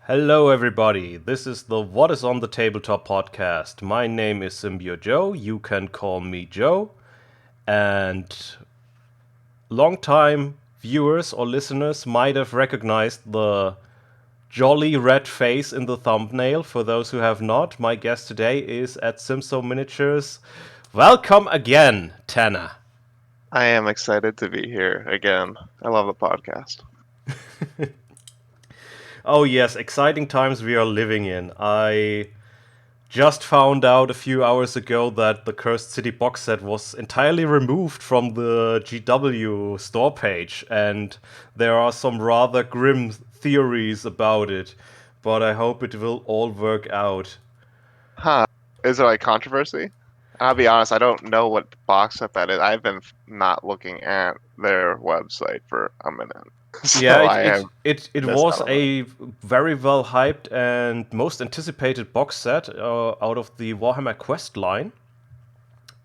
Hello, everybody. This is the What is on the Tabletop podcast. My name is Symbio Joe. You can call me Joe. And longtime viewers or listeners might have recognized the jolly red face in the thumbnail. For those who have not, my guest today is at Simso Miniatures. Welcome again, Tanner. I am excited to be here again. I love the podcast. Oh, yes, exciting times we are living in. I just found out a few hours ago that the Cursed City box set was entirely removed from the GW store page, and there are some rather grim theories about it, but I hope it will all work out. Huh. Is there like controversy? I'll be honest, I don't know what box set that is. I've been not looking at their website for a minute. Yeah, So I have it missed was out on that. a very well hyped and most anticipated box set out of the Warhammer Quest line.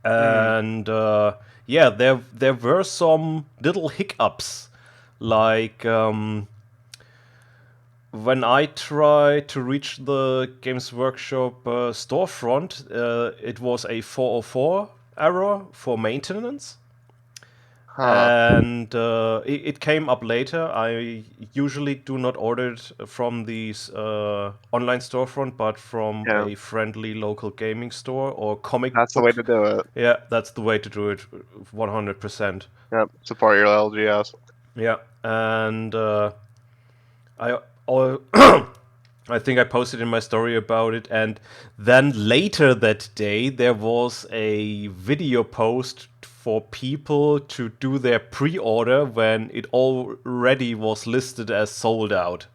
Hmm. And yeah, there were some little hiccups, like when I tried to reach the Games Workshop storefront, it was a 404 error for maintenance. Huh. And it came up later. I usually do not order it from the online storefront, but from Yeah, a friendly local gaming store or comic that's the way book. to do it. Yeah, that's the way to do it, 100%. Yep. Support your LGS. Yeah, and I I think I posted in my story about it, and then later that day there was a video post for people to do their pre-order when it already was listed as sold out.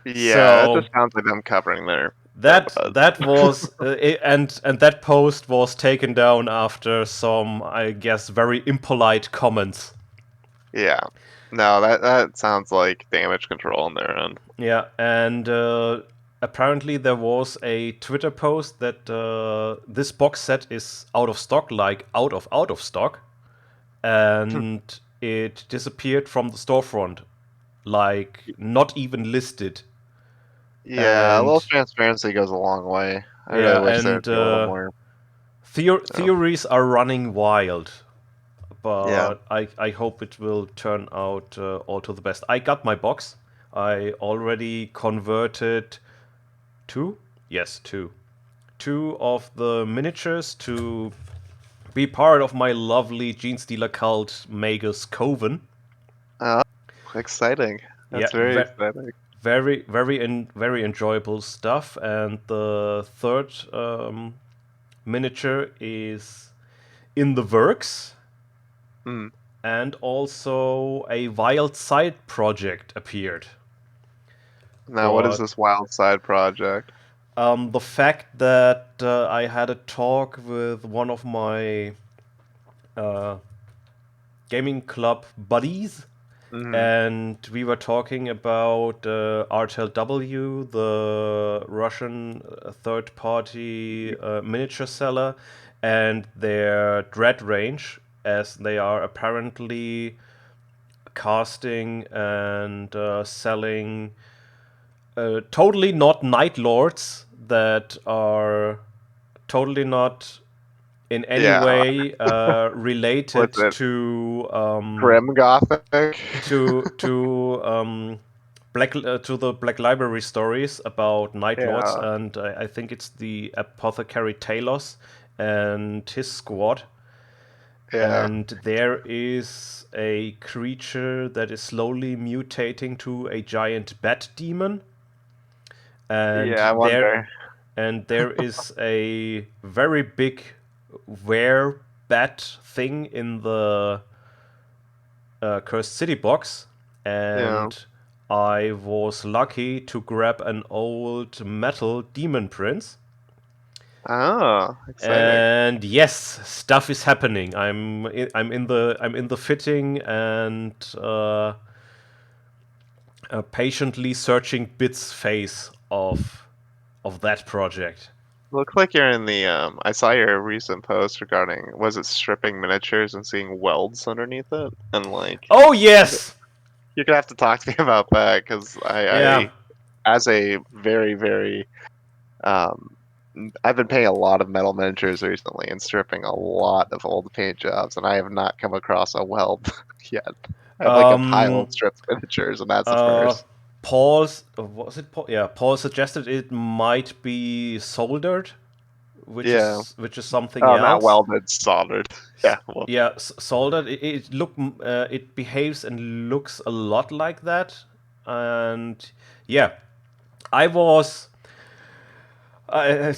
Yeah, that So just sounds like them covering their that buzz. that was and that post was taken down after some, I guess, very impolite comments. Yeah. No, that sounds like damage control on their end. Yeah, and apparently there was a Twitter post that this box set is out of stock, like out of stock, and it disappeared from the storefront, like not even listed. Yeah, a little And transparency goes a long way. I really yeah, wish there'd and be a little more. So, theories are running wild, yeah. but I hope it will turn out all to the best. I got my box. I already converted two? Yes, two. Two of the miniatures to be part of my lovely Gene Stealer cult Magus Coven. Oh, exciting. Yeah, That's very exciting. very enjoyable stuff. And the third miniature is in the works, Hmm. and also a wild side project appeared. Now, what is But this wild side project? the fact that I had a talk with one of my uh, gaming club buddies, Hmm. and we were talking about RTLW, the Russian third-party miniature seller, and their dread range, as they are apparently casting and selling totally not Night Lords that are totally not in any Yeah, way related what's it? to Grim Gothic? Black to the Black Library stories about Night Lords, Yeah, and I think it's the apothecary Talos and his squad. yeah, And there is a creature that is slowly mutating to a giant bat demon, and yeah. I wonder. there is a very big were bat thing in the Cursed City box, Yeah. and I was lucky to grab an old metal demon prince. Oh, exciting. And yes, stuff is happening. I'm in the fitting and patiently searching bits phase of that project. Looks like you're in the I saw your recent post regarding was it stripping miniatures and seeing welds underneath it, and like Oh yes, you're gonna have to talk to me about that because yeah. as a very um, I've been paying a lot of metal miniatures recently and stripping a lot of old paint jobs, and I have not come across a weld yet. I have like a pile Um, of stripped miniatures, and that's the uh, first. was it Paul? Yeah, Paul suggested it might be soldered, Yeah. which is something Oh, not else. welded, soldered. Yeah. Well, Yeah, soldered. It behaves and looks a lot like that, and yeah, I was I,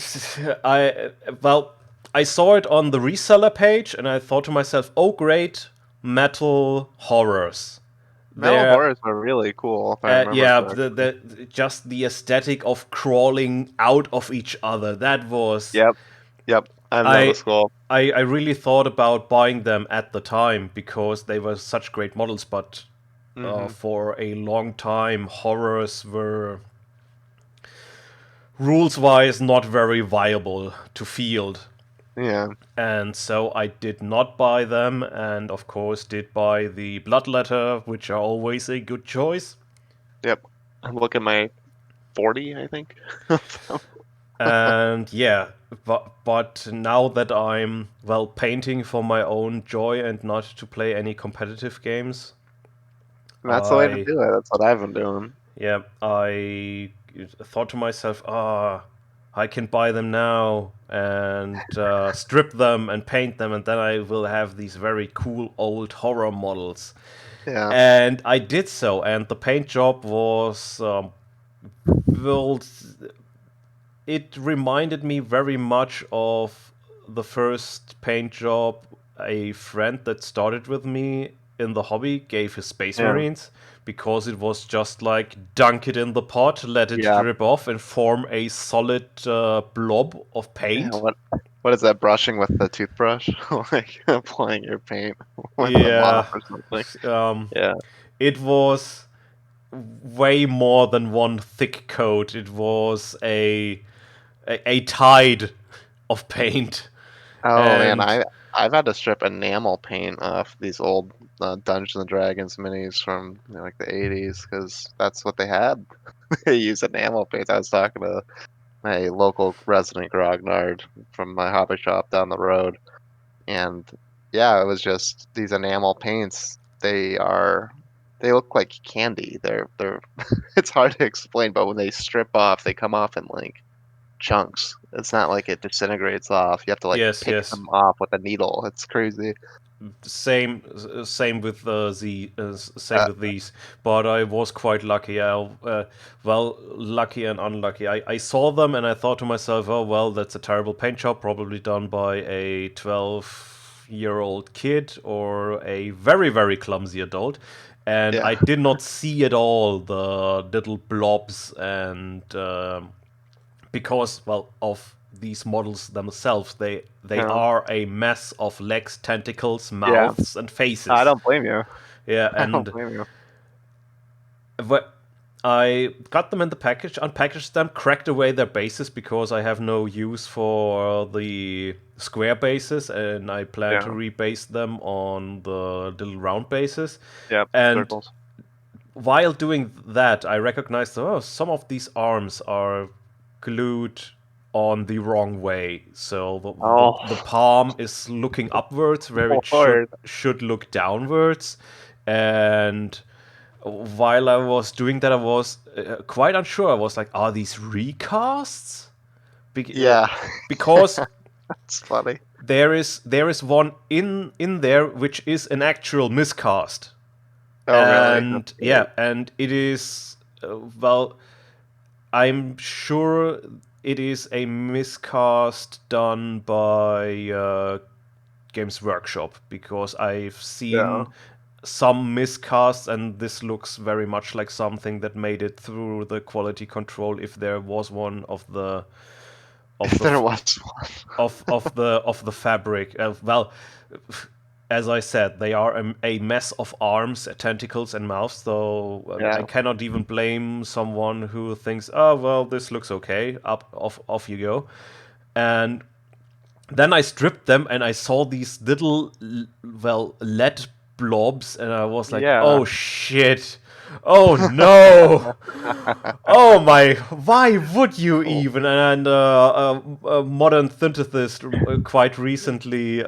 I well, I saw it on the reseller page, and I thought to myself, "Oh, great, metal horrors." metal There, horrors are really cool, if I remember yeah, correctly. just the aesthetic of crawling out of each other. That was Yep. Yep. I know the I. skull. I really thought about buying them at the time because they were such great models, but Hmm. for a long time, horrors were rules wise not very viable to field. Yeah. And so I did not buy them, and of course did buy the Bloodletter, which are always a good choice. Yep. I'm looking at my 40, I think. And yeah, but now that I'm well painting for my own joy and not to play any competitive games, That's the way to I do it. That's what I've been doing. yeah I thought to myself, I can buy them now and strip them and paint them, and then I will have these very cool old horror models. Yeah. And I did so, and the paint job was well, it reminded me very much of the first paint job a friend that started with me in the hobby gave his Space Yeah. Marines, because it was just like dunk it in the pot, let it Yeah. drip off, and form a solid blob of Yeah. paint. What is that brushing with the toothbrush? Like applying your paint with a Yeah, mop or something. um, Yeah. it was way more than one thick coat. It was a tide of paint, Oh man, and I've had to strip enamel paint off these old Dungeons and Dragons minis from like the 80s because that's what they had. They used enamel paint. I was talking to my local resident grognard from my hobby shop down the road, and yeah, it was just these enamel paints. They look like candy. They're it's hard to explain, but when they strip off, they come off in like chunks. It's not like it disintegrates off. You have to like yes, pick yes, them off with a needle. It's crazy. same with same Uh, with these. But I was quite lucky. Well, lucky and unlucky. I saw them and I thought to myself, oh well, that's a terrible paint job, probably done by a 12-year-old kid or a very clumsy adult. And yeah, I did not see at all the little blobs and because well of these models themselves, they yeah, are a mess of legs, tentacles, yeah. mouths, and I faces. don't blame you. Yeah, I don't and blame you. I got them in the package, unpackaged them, cracked away their bases because I have no use for the square bases, and I plan to Yeah, rebase them on the little round bases. yeah. And Circles. while doing that, I recognized, oh, some of these arms are glued on the wrong way. So the Oh, palm is looking upwards where it Lord. should look downwards. And while I was doing that, I was quite unsure. I was like, are these recasts? Yeah, Because it's funny. there is one in there which is an actual miscast. Oh, really? That's And great. yeah, and it is well, I'm sure it is a miscast done by Games Workshop, because I've Yeah. seen some miscasts, and this looks very much like something that made it through the quality control, if there was one of If the there f- was of the fabric. Well, as I said, they are a mess of arms, tentacles, and mouths. So one. I Yeah. cannot even blame someone who thinks, "Oh well, this looks okay." Up, off you go. And then I stripped them, and I saw these little, well, lead blobs, and I was like, Yeah. oh shit, oh no. Oh my! Why would you even? And a modern synthesist quite recently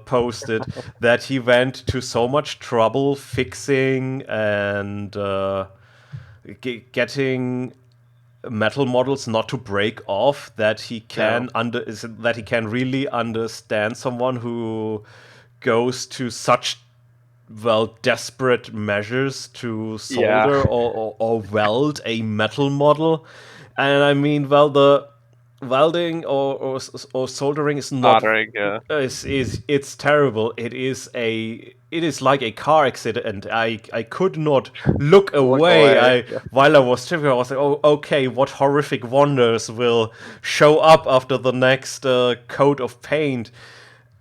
posted that he went to so much trouble fixing and getting metal models not to break off that he Yeah. can that he can really understand someone who goes to such desperate measures to Yeah. solder or weld a metal model. And I mean, the welding or soldering is not Soldering. Yeah. is it's terrible. It is like a car accident. I could not look Look away. away. I While I was tripping, I was like, oh, okay, what horrific wonders will show up after the next coat of paint?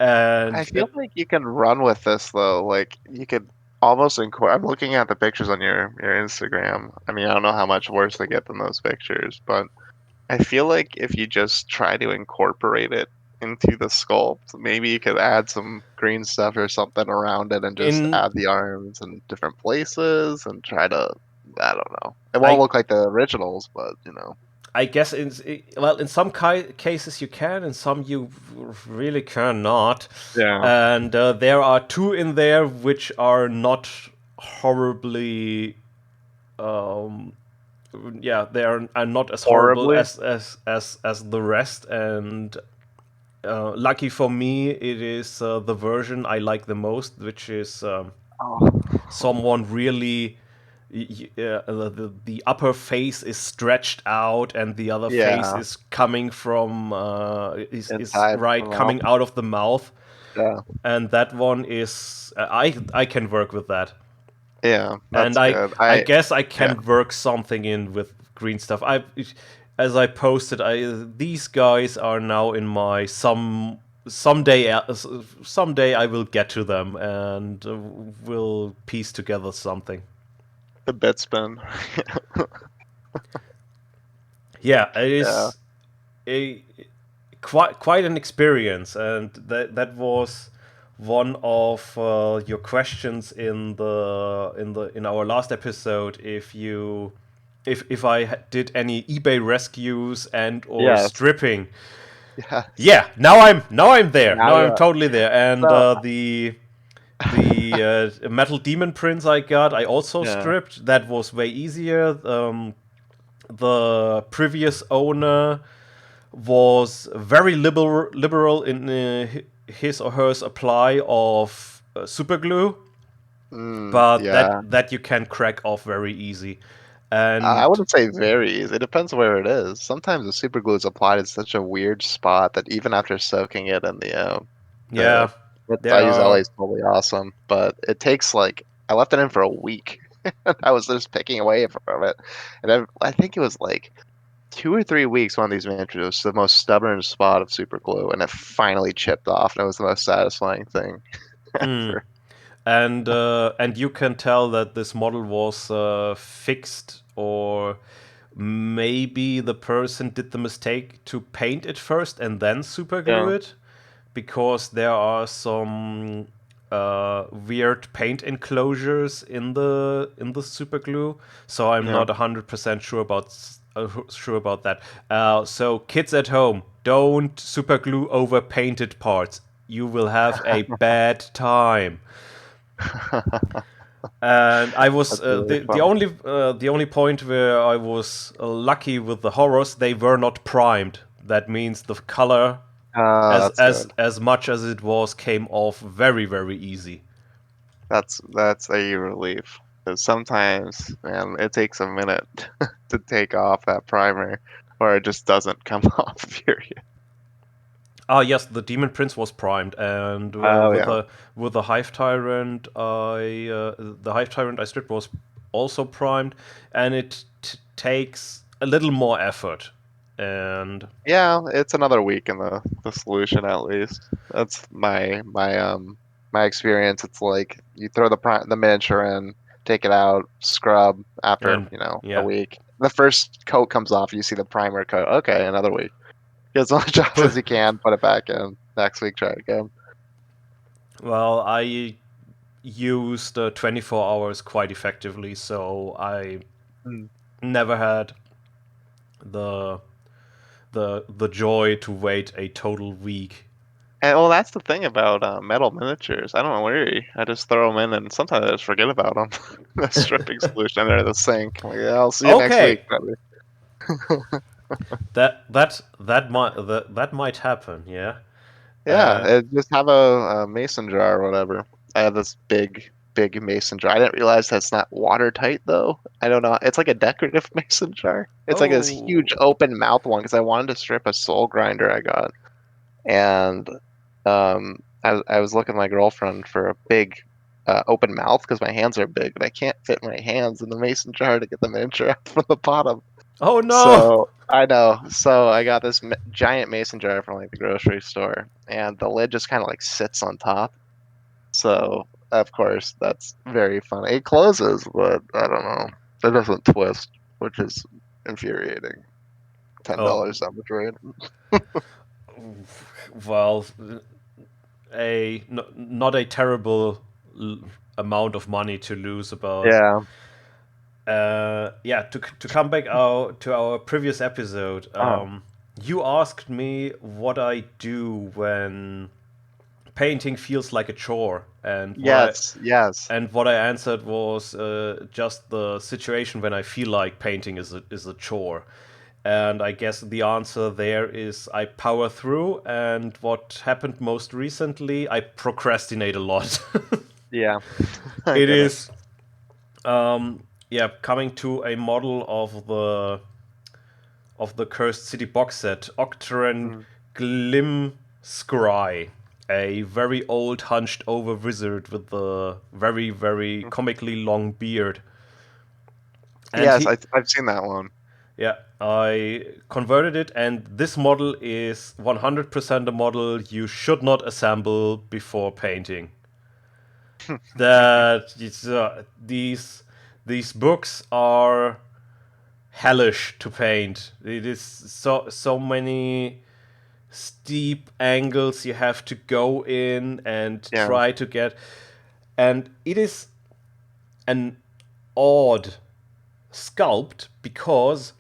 I And feel like you can run with this though. Like you could almost incorporate. I'm looking at the pictures on your Instagram. I mean, I don't know how much worse they get than those pictures, but I feel like if you just try to incorporate it into the sculpt, maybe you could add some green stuff or something around it and just in add the arms in different places and try to. I don't know. It won't I look like the originals, but you know. I guess in some cases you can, in some you really cannot. Yeah. And there are two in there which are not horribly. Um, yeah, are not as horrible Horribly. as the rest. And lucky for me, it is the version I like the most, which is Oh. someone really the upper face is stretched out and the other face Yeah. is coming from is Inside the right mouth. coming out of the mouth, Yeah. and that one is I can work with that. Yeah, And that's good. I guess I Yeah, can work something in with green stuff. I As I posted, I these guys are now in my someday I will get to them and will piece together something. the bit spin. Yeah, it Yeah. is a quite an experience, and that was one of your questions in our last episode. If I did any eBay rescues and or Yes. stripping. Yes. Yeah, now I'm there. Now Now I'm you're totally there, and so. the metal demon prints I got, I also Yeah. stripped. That was way easier. The previous owner was very liberal in his or her supply of super glue, but Yeah. that you can crack off very easy. I And wouldn't say varies. It depends where it is. Sometimes the super glue is applied in such a weird spot that even after soaking it in the yeah, what there I use LA are. is totally awesome, but it takes like I left it in for a week. I was just picking away from it, and I think it was like 2 or 3 weeks one of these miniatures was the most stubborn spot of super glue, and it finally chipped off, and it was the most satisfying thing Hmm. ever. And you can tell that this model was fixed, or maybe the person did the mistake to paint it first and then super glue Yeah, it, because there are some weird paint enclosures in the super glue. So I'm yeah. not 100% sure about that. So kids at home, don't super glue over painted parts. You will have a bad time. And I was That's really the only point where I was lucky with the horrors. They were not primed. That means the color, That's good. as much as it was, came off very easy. That's a relief. Because sometimes, man, it takes a minute to take off that primer, or it just doesn't come off. Period. Ah, yes, the Demon Prince was primed, and Oh yeah, with the Hive Tyrant, the Hive Tyrant I stripped was also primed, and it takes a little more effort. And yeah. It's another week in the solution at least. That's my experience. It's like you throw the miniature in, take it out, scrub after and a yeah. week. The first coat comes off, you see the primer coat. Okay, another week. Get as much off as you can, put it back in. Next week, try it again. Well, I used 24 hours quite effectively, so I Mm. never had the the joy to wait a total week. And well, that's the thing about metal miniatures. I don't worry. I just throw them in, and sometimes I just forget about them. The stripping solution under the sink. Like, yeah, I'll see you next week, Okay, buddy. that might happen. Yeah. Yeah, Uh, just have a mason jar or whatever. I have this big mason jar. I didn't realize that's not watertight though. I don't know. It's like a decorative mason jar. It's like this huge oh. open mouth one because I wanted to strip a soul grinder I got. And I was looking at my girlfriend for a big open mouth because my hands are big, but I can't fit my hands in the mason jar to get the miniature out from the bottom. Oh no. So I know. So I got this giant mason jar from like the grocery store, and the lid just kind of like sits on top. So of course that's very funny. It closes, but I don't know. It doesn't twist, which is infuriating. Oh, $10 down the drain. well, not a terrible l- amount of money to lose about. Yeah. Yeah, to come back to our previous episode, Oh, you asked me what I do when painting feels like a chore, yes, yes. and what I answered was just the situation when I feel like painting is a chore. And I guess the answer there is I power through, and what happened most recently, I procrastinate a lot. Yeah, I It get it. is, yeah, coming to a model of the Cursed City box set, Octaren Mm. Glim Scry, a very old, hunched over wizard with a very comically long beard. And Yes, he, I've seen that one. yeah, I converted it, and this model is 100% a model you should not assemble before painting. That these books are hellish to paint. It is so many steep angles you have to go in and Yeah, try to get, and it is an odd sculpt because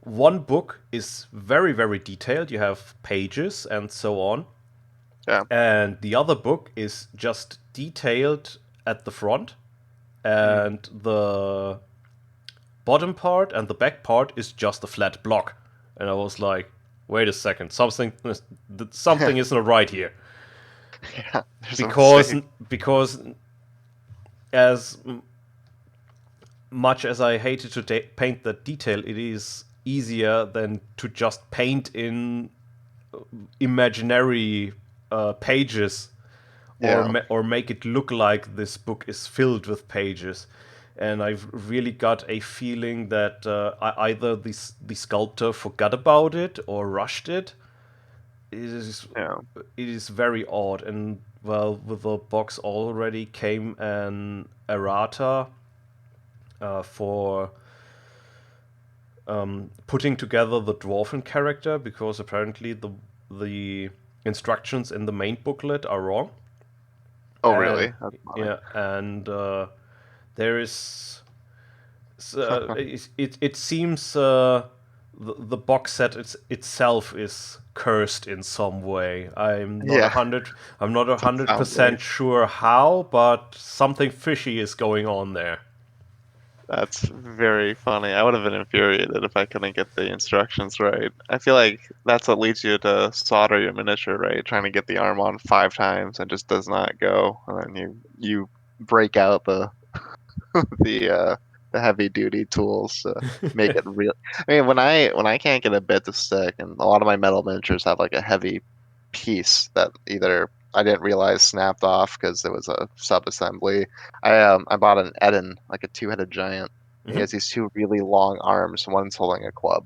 one book is very detailed. You have pages and so on, yeah. and the other book is just detailed at the front, Mm. and the bottom part and the back part is just a flat block. And I was like, wait a second, something isn't right here. Yeah, there's a because mistake. because as much as I hated to paint that detail, it is easier than to just paint in imaginary pages, Yeah, or make it look like this book is filled with pages. And I've really got a feeling that either the sculptor forgot about it or rushed it. It is yeah, it is very odd. And well, with the box already came an errata for putting together the dwarven character, because apparently the instructions in the main booklet are wrong. oh, And really? That's funny. yeah, and there is it seems the box set itself is cursed in some way. Yeah, I'm not a that's what it hundred sounds like. percent sure how, but something fishy is going on there. That's very funny. I would have been infuriated if I couldn't get the instructions right. I feel like that's what leads you to solder your miniature, right? Trying to get the arm on 5 times and just does not go, and then you break out the uh the heavy duty tools to make it real. I mean, when I can't get a bit to stick, and a lot of my metal miniatures have like a heavy piece that either I didn't realize snapped off because it was a sub assembly. I bought an Eden, like a two-headed giant. He Mhm. has these two really long arms. One's holding a club.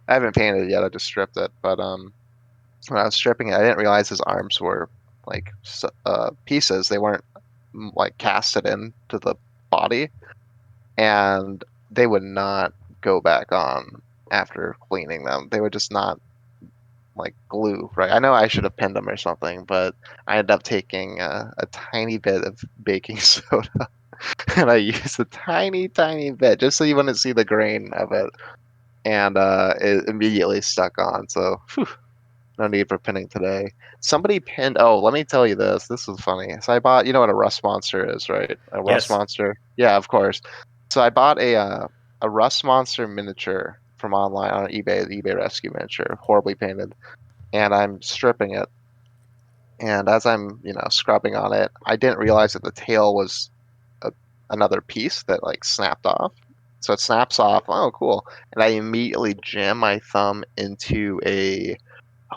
I haven't painted it yet. I just stripped it, but when I was stripping it, I didn't realize his arms were like pieces. They weren't like casted into the body, and they would not go back on after cleaning them. They would just not. like glue, right? I know I should have pinned them or something, but I ended up taking a tiny bit of baking soda and I used a tiny, tiny bit just so you wouldn't see the grain of it, and it immediately stuck on. So phew, no need for pinning today. Somebody pinned. Oh, let me tell you this. This is funny. So I bought. You know what a rust monster is, right? A rust Yes. monster. Yeah, of course. So I bought a rust monster miniature from online on eBay, the eBay rescue miniature, horribly painted, and I'm stripping it. And as I'm, scrubbing on it, I didn't realize that the tail was a, another piece that like snapped off. So it snaps off. Oh, cool. And I immediately jam my thumb into a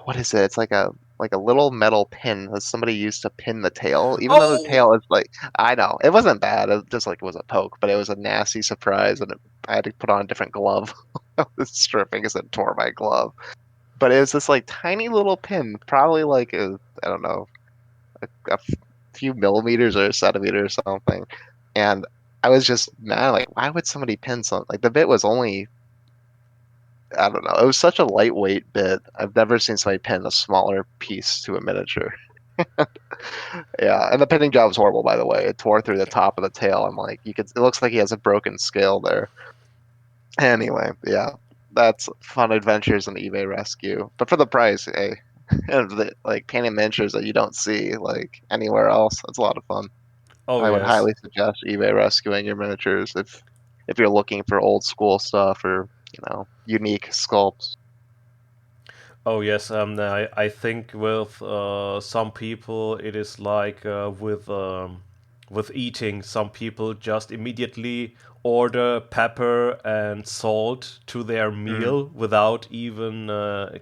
what is it? It's like a little metal pin that somebody used to pin the tail. Even though the Oh, tail is like I know it wasn't bad. It just like was a poke, but it was a nasty surprise, and I had to put on a different glove. I was stripping as it tore my glove. But it was this like tiny little pin, probably like I don't know a few millimeters or a centimeter or something. And I was just mad, like, why would somebody pin something? Like the bit was only, I don't know, it was such a lightweight bit. I've never seen somebody pin a smaller piece to a miniature. Yeah, and the pinning job was horrible, by the way. It tore through the top of the tail. I'm like, it looks like he has a broken scale there. Anyway, yeah, that's fun adventures in eBay rescue. But for the price, hey, and like painting miniatures that you don't see like anywhere else, that's a lot of fun. oh I would yes. highly suggest eBay rescuing your miniatures if you're looking for old school stuff or, unique sculpts. Oh yes, I think with some people it is like with eating. Some people just immediately order pepper and salt to their Mm. meal without even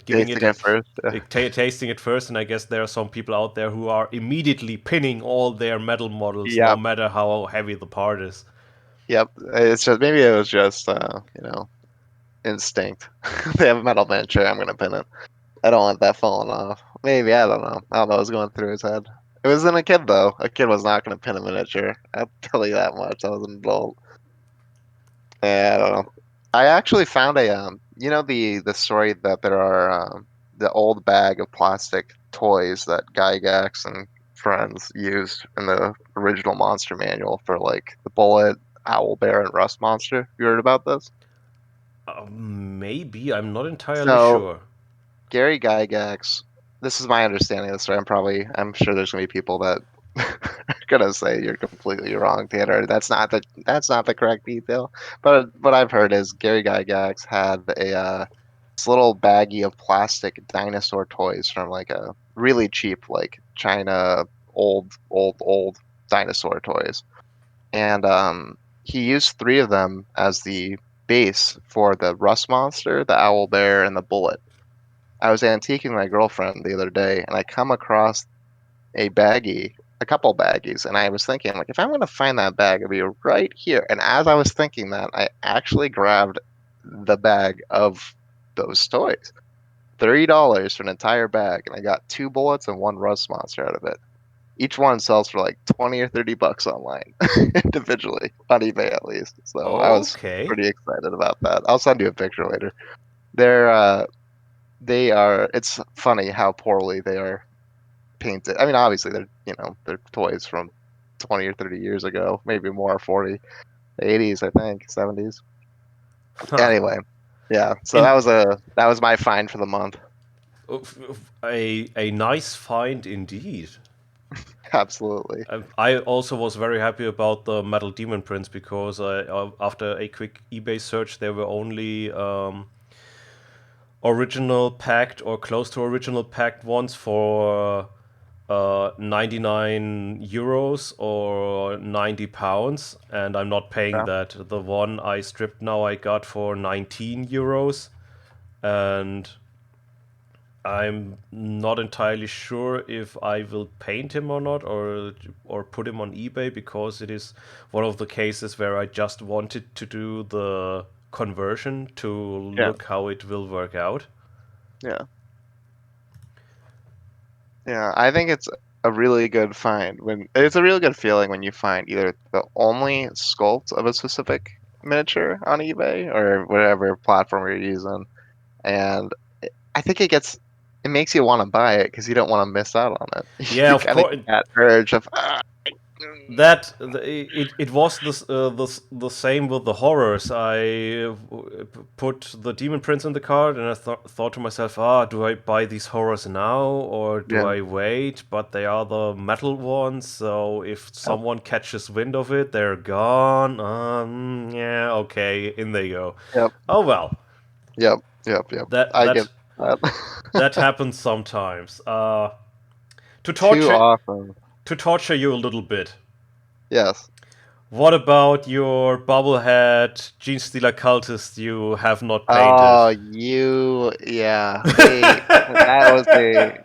giving Tasting it a it first. Yeah. tasting it first. And I guess there are some people out there who are immediately pinning all their metal models, no Yep. matter how heavy the part is. Yep. It's just maybe it was just instinct. They have a metal miniature, I'm gonna pin it. I don't want that falling off. Maybe, I don't know. I don't know what's going through his head. It wasn't a kid though. A kid was not gonna pin a miniature. I'll tell you that much. I was an adult. Yeah, I don't know. I actually found the story that there are the old bag of plastic toys that Gygax and friends used in the original Monster Manual for like the Bullet, Owl Bear, and Rust Monster. You heard about this? Maybe I'm not entirely So sure. Gary Gygax, this is my understanding of the story. I'm sure there's gonna be people that are gonna say you're completely wrong, Tanner. That's not the correct detail. But what I've heard is Gary Gygax had this little baggie of plastic dinosaur toys from like a really cheap like China old dinosaur toys, and he used three of them as the base for the Rust Monster, the Owl Bear, and the Bullet. I was antiquing my girlfriend the other day, and I come across a couple baggies, and I was thinking, like, if I'm gonna find that bag, it'll be right here. And as I was thinking that, I actually grabbed the bag of those toys. $30 for an entire bag, and I got two bullets and one rust monster out of it. Each one sells for like 20 or $30 online, individually, on eBay at least. So I was Okay. pretty excited about that. I'll send you a picture later. They're they are. It's funny how poorly they are painted. I mean, obviously they're toys from 20 or 30 years ago, maybe more, 40, the 80s, I think, 70s. Huh. Anyway, yeah. So In that was my find for the month. a nice find indeed. Absolutely. I also was very happy about the Metal Demon prints because after a quick eBay search, there were only original packed or close to original packed ones for 99 euros or 90 pounds, and I'm not paying Yeah. that. The one I stripped now I got for 19 euros, and I'm not entirely sure if I will paint him or not, or put him on eBay because it is one of the cases where I just wanted to do the conversion to Yeah. look how it will work out. Yeah. Yeah. I think it's a really good find when it's a really good feeling when you find either the only sculpt of a specific miniature on eBay or whatever platform you're using. And I think it gets it makes you want to buy it because you don't want to miss out on it. Yeah, You of kind of course. get that urge of It was the same with the horrors. I put the Demon Prince in the cart, and I thought to myself, do I buy these horrors now or do yeah, I wait? But they are the metal ones, so if yep, someone catches wind of it, they're gone. Yeah, okay, in they go. yep, Oh well, yep, yep. that I get that that. that happens sometimes. To Too torture often. to torture you a little bit. Yes. What about your bubblehead Gene Stealer cultist you have not painted? Oh, yeah. That was a.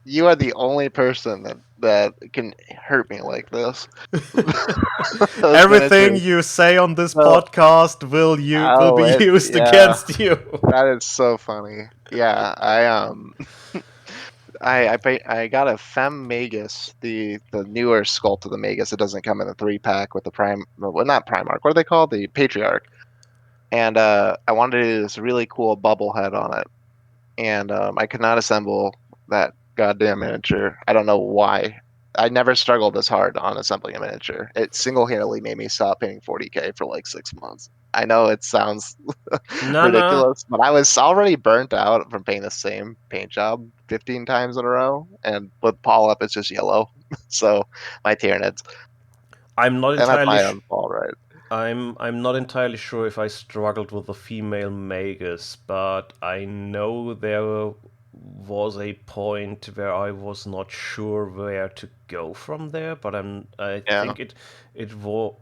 You are the only person that can hurt me like this. Those Everything miniatures. you say on this So, podcast will be used yeah, against you. that is so funny. Yeah, I got a Fem Magus, the newer sculpt of the Magus. It doesn't come in the 3 pack with the Prime, well, not Primarch. What are they called? The Patriarch. And I wanted to do this really cool bubble head on it, and I could not assemble that goddamn miniature. I don't know why. I never struggled this hard on assembling a miniature. It single-handedly made me stop paying 40K for like 6 months. I know it sounds Nana, ridiculous, but I was already burnt out from paying the same paint job 15 times in a row, and with Paul up, it's just yellow. So my Tyranids, I'm not and that's entirely my sh- own fault, right? I'm not entirely sure if I struggled with the female magus, but I know there was a point where I was not sure where to go from there. But I Yeah. think it was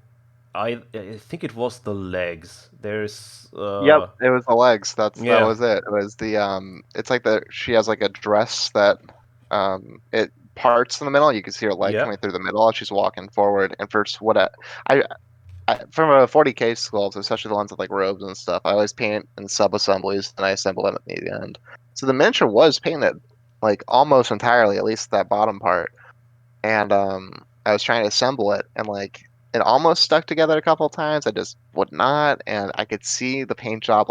I think it was the legs. There's Yep, it was the legs. That yeah, was it. It was the it's like the she has like a dress that it parts in the middle. You can see her leg yeah. coming through the middle as she's walking forward. And first what I, I from a 40K sculpt, especially the ones with like robes and stuff, I always paint in sub assemblies and I assemble them at the end. So the miniature was painted like almost entirely, at least that bottom part. And I was trying to assemble it, and like it almost stuck together a couple of times. I just would not, and I could see the paint job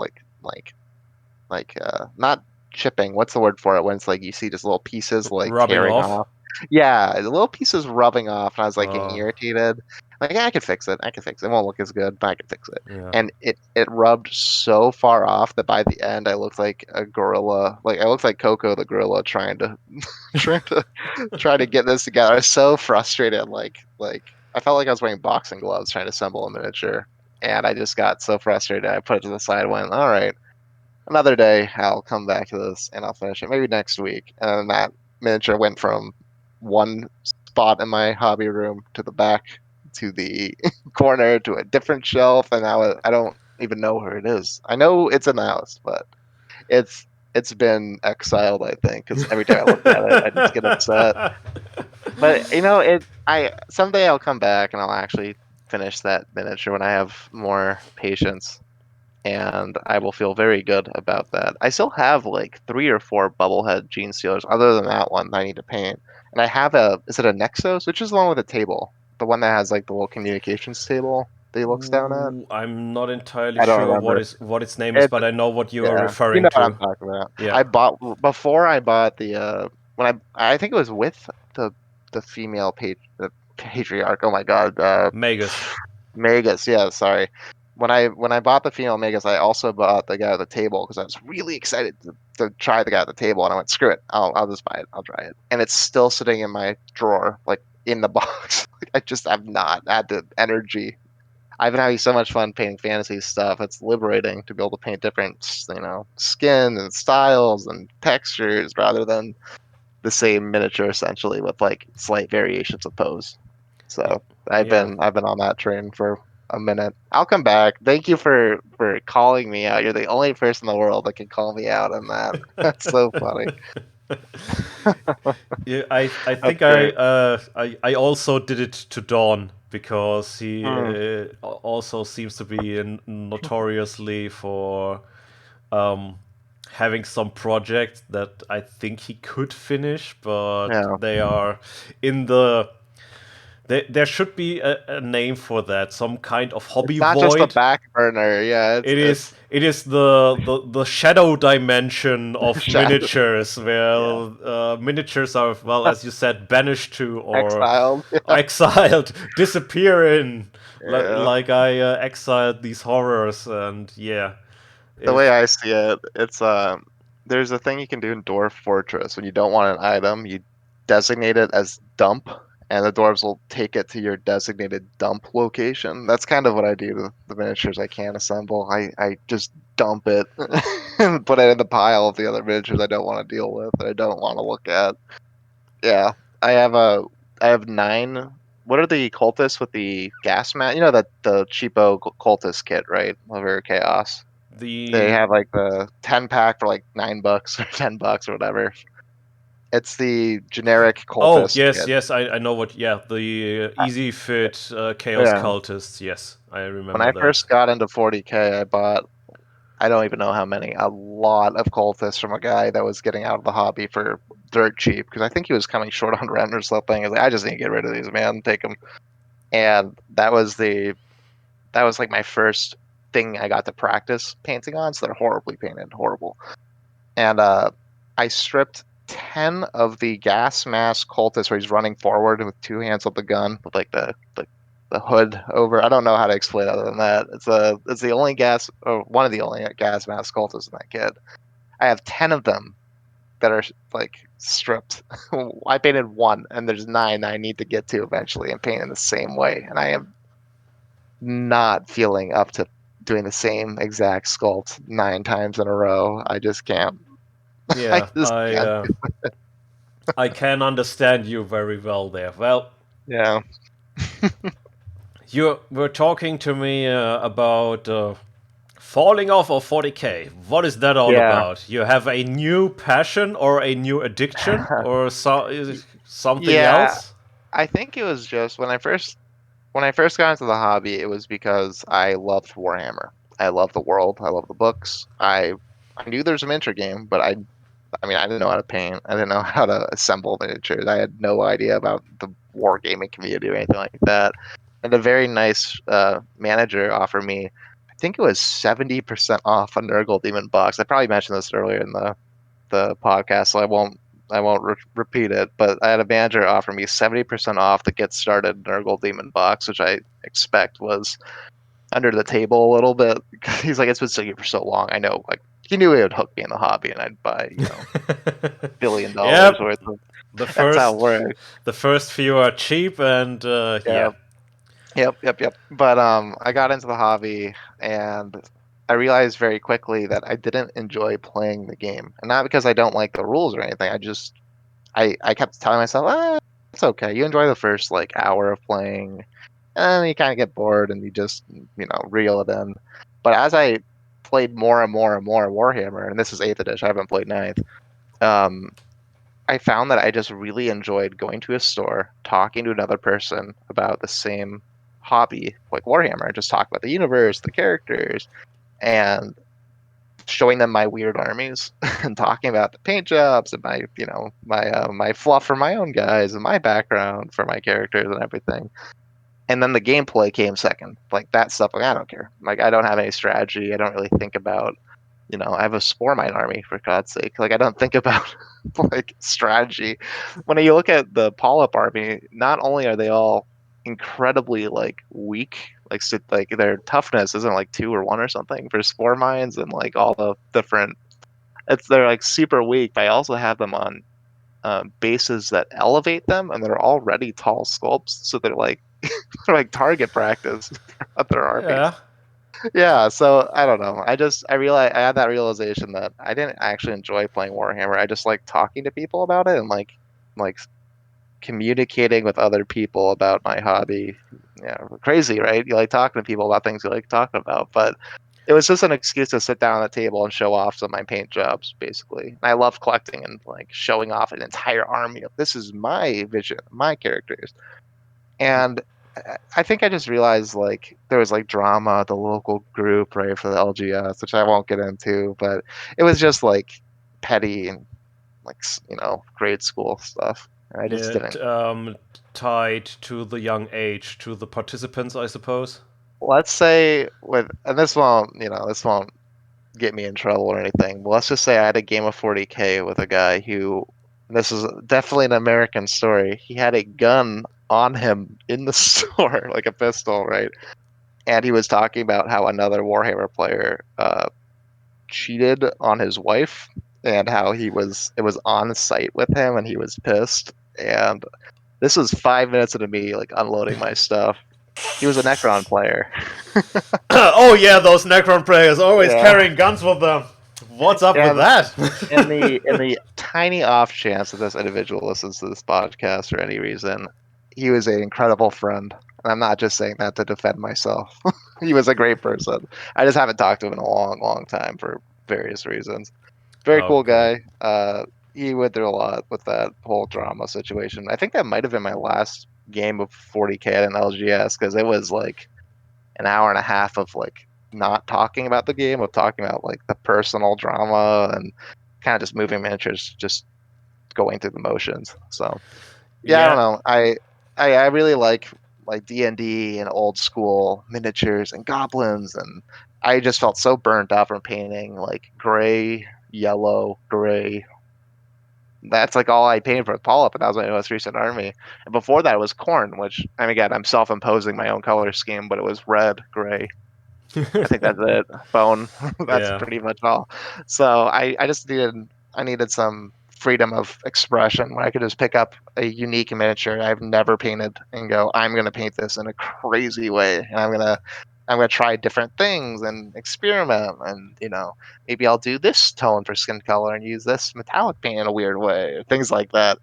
not chipping. What's the word for it when it's like you see just little pieces like Rubbing tearing off. off? Yeah, the little pieces rubbing off, and I was like getting Uh, irritated. Like, yeah, I could fix it. I can fix it. It won't look as good, but I can fix it. yeah. And it rubbed so far off that by the end I looked like a gorilla. Like I looked like Coco the gorilla trying to trying to trying to get this together. I was so frustrated. Like I felt like I was wearing boxing gloves trying to assemble a miniature. And I just got so frustrated. I put it to the side, went, all right, another day I'll come back to this and I'll finish it. Maybe next week. And then that miniature went from one spot in my hobby room to the back to the corner to a different shelf, and now I don't even know where it is. I know it's in the house, but it's it's been exiled, I think, because every time I look at it, I just get upset. But I someday I'll come back and I'll actually finish that miniature when I have more patience, and I will feel very good about that. I still have like 3 or 4 bubblehead gene stealers other than that one that I need to paint. And I have is it a Nexus? Which is the one with the table? The one that has like the little communications table that he looks down at? Ooh, I'm not entirely I don't sure remember. what its name is, It's but I know what you are Yeah, you referring know what I'm to. talking about. Yeah, I bought before I bought the when I think it was with the female the patriarch. Oh my God, Magus. Magus. Yeah, sorry. When I bought the female Magus, I also bought the guy at the table because I was really excited to try the guy at the table, and I went, screw it, I'll just buy it, I'll try it, and it's still sitting in my drawer, like in the box. Like, I just have not had the energy. I've been having so much fun painting fantasy stuff. It's liberating to be able to paint different, skin and styles and textures rather than the same miniature essentially with like slight variations of pose. Y- So I've Yeah. been I've been on that train for a minute. I'll come back. Thank you for calling me out. You're the only person in the world that can call me out on that. That's so funny. Yeah, I That's think great. I also did it to Dawn because he Mm, also seems to be notoriously for um, having some projects that I think he could finish, but yeah. they are in the There should be a name for that, some kind of hobby It's not just a void. back burner. Yeah, it's It is the shadow dimension of shadow. miniatures, where Yeah, miniatures are, well, as you said, banished to or exiled. exiled, disappear in, Yeah. like I exiled these horrors, and yeah, The way if I see it, it's there's a thing you can do in Dwarf Fortress when you don't want an item, you designate it as dump, and the dwarves will take it to your designated dump location. That's kind of what I do to the miniatures I can't assemble. I just dump it and put it in the pile of the other miniatures I don't want to deal with, that I don't want to look at. Yeah, I have a I have nine. What are the cultists with the gas mat? You know that the cheapo cultist kit, right? Over Chaos. They the have like the 10 pack for like $9 or $10 or whatever. It's the generic oh cultist yes, kit. yes, I know what, yeah, the I- easy fit chaos Yeah. cultists, yes, I When remember I that. first got into 40K, I bought, I don't even know how many, a lot of cultists from a guy that was getting out of the hobby for dirt cheap because I think he was coming short on rent or something. I was like, I just need to get rid of these, man. Take them. And that was like my first thing I got to practice painting on. So they're horribly painted, horrible. And I stripped 10 of the gas mask cultists where he's running forward with two hands on the gun with like the hood over. I don't know how to explain it other than that. It's the only gas or one of the only gas mask cultists in that kit. I have 10 of them that are like stripped. I painted one, and there's nine that I need to get to eventually and paint in the same way. And I am not feeling up to doing the same exact sculpt 9 times in a row. I just can't. I Yeah, just can't. I can understand you very well there. Well, Yeah. you were talking to me about falling off of 40k. What is that all Yeah. about? You have a new passion or a new addiction or something Yeah. else? I think it was just when I first got into the hobby, it was because I loved Warhammer. I love the world. I love the books. I knew there's a miniature game, but I mean I didn't know how to paint. I didn't know how to assemble miniatures. I had no idea about the wargaming community or anything like that. And a very nice manager offered me, I think it was 70% off a Nurgle Demon box. I probably mentioned this earlier in the podcast, so I won't repeat it. But I had a manager offer me 70% off the Get Started Nurgle Demon box, which I expect was under the table a little bit. He's like, it's been sitting here for so long. I know, like he knew he would hook me in the hobby, and I'd buy, $1 billion Yep. worth of. The That's how it first works. the first few are cheap and Yeah. yeah. Yep. But I got into the hobby and I realized very quickly that I didn't enjoy playing the game, and not because I don't like the rules or anything. I kept telling myself, it's okay. You enjoy the first like hour of playing, and then you kind of get bored and you just, reel it in. But as I played more and more and more Warhammer, and this is 8th edition, I haven't played ninth, um, I found that I just really enjoyed going to a store, talking to another person about the same hobby, like Warhammer, just talk about the universe, the characters, and showing them my weird armies and talking about the paint jobs and my fluff for my own guys and my background for my characters and everything. And then the gameplay came second. Like that stuff, like I don't care. Like I don't have any strategy. I don't really think about, I have a spore mine army for God's sake. Like I don't think about like strategy. When you look at the polyp army, not only are they all incredibly like weak, like their toughness isn't like 2 or 1 or something for spore mines and like all the different. They're like super weak. But I also have them on bases that elevate them, and they're already tall sculpts, so they're like they're like target practice for other armies. Yeah. Yeah, so I don't know. I realized I had that realization that I didn't actually enjoy playing Warhammer. I just like talking to people about it and like communicating with other people about my hobby. Yeah, crazy, right? You like talking to people about things you like talking about, but it was just an excuse to sit down at the table and show off some of my paint jobs, basically. And I love collecting and like showing off an entire army of this is my vision, my characters. And I think I just realized like there was like drama at the local group, right, for the LGS, which I won't get into, but it was just like petty and like grade school stuff. I just Yeah, didn't. tied to the young age to the participants, I suppose. Let's say with, and this won't get me in trouble or anything. But let's just say I had a game of 40K with a guy who, this is definitely an American story. He had a gun on him in the store, like a pistol, right? And he was talking about how another Warhammer player cheated on his wife and how it was on site with him and he was pissed. And this was 5 minutes into me like unloading my stuff. He was a Necron player. Oh yeah, those Necron players always Yeah. carrying guns with them. What's up with And that? in the tiny off chance that this individual listens to this podcast for any reason, he was an incredible friend. And I'm not just saying that to defend myself. He was a great person. I just haven't talked to him in a long, long time for various reasons. Very cool Okay. guy. He went through a lot with that whole drama situation. I think that might have been my last game of 40K at an LGS because it was like an hour and a half of like not talking about the game, of talking about like the personal drama and kind of just moving miniatures, just going through the motions. So yeah, I don't Yeah, know. I really like D&D and old school miniatures and goblins, and I just felt so burnt out from painting like gray, yellow, gray. That's like all I painted for Paul up, and that was my most recent army. And before that, it was corn, which, I mean, again, I'm self-imposing my own color scheme, but it was red, gray, I think that's it. Bone. That's yeah. pretty much all. So I just needed some freedom of expression where I could just pick up a unique miniature I've never painted and go, I'm gonna paint this in a crazy way, and I'm gonna try different things and experiment, and maybe I'll do this tone for skin color and use this metallic paint in a weird way, things like that.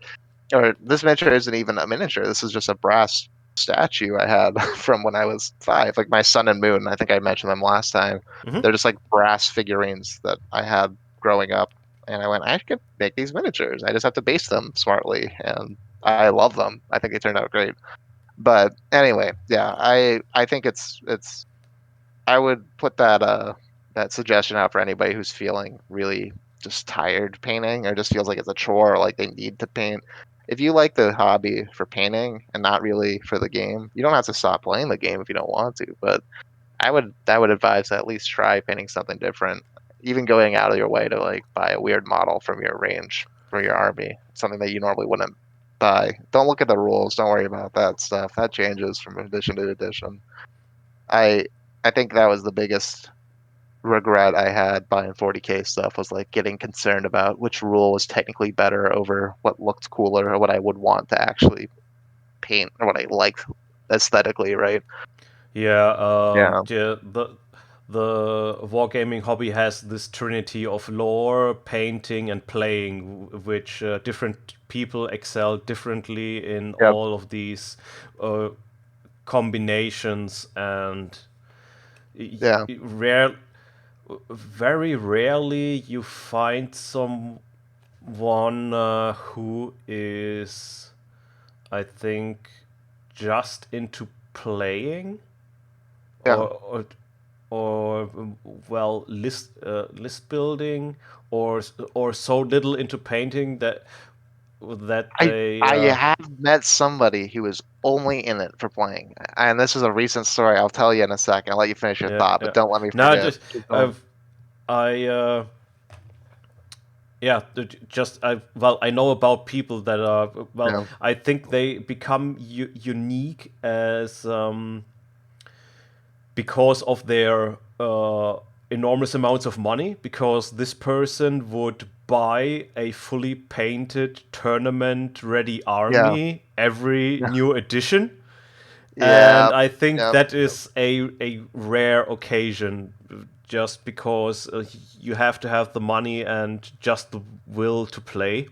Or this miniature isn't even a miniature. This is just a brass statue I had from when I was 5, like my sun and moon. I think I mentioned them last time. Hmm. They're just like brass figurines that I had growing up, and I went, I could make these miniatures. I just have to base them smartly, and I love them. I think they turned out great. But anyway, yeah, I think it's I would put that suggestion out for anybody who's feeling really just tired painting or just feels like it's a chore or like they need to paint. If you like the hobby for painting and not really for the game, you don't have to stop playing the game if you don't want to, but I would advise to at least try painting something different. Even going out of your way to like buy a weird model from your range for your army, something that you normally wouldn't buy. Don't look at the rules, don't worry about that stuff. That changes from edition to edition. I I think that was the biggest regret I had buying 40K stuff, was like getting concerned about which rule was technically better over what looked cooler or what I would want to actually paint or what I liked aesthetically, right? Yeah, Yeah, the wargaming hobby has this trinity of lore, painting, and playing, which different people excel differently in yep, all of these uh, combinations, and yeah, rare, very rarely you find someone who is, I think, just into playing yeah. or or well list building or so little into painting that I they I have met somebody who was only in it for playing, and this is a recent story. I'll tell you in a second. I'll let you finish your yeah thought, but yeah don't let me no forget. just Keep going. I've I yeah just I well I know about people that are well Yeah, I think they become unique as because of their enormous amounts of money, because this person would buy a fully painted tournament ready yeah, army every yeah, new edition. yeah, And I think yeah. that is a rare occasion, just because you have to have the money and just the will to play.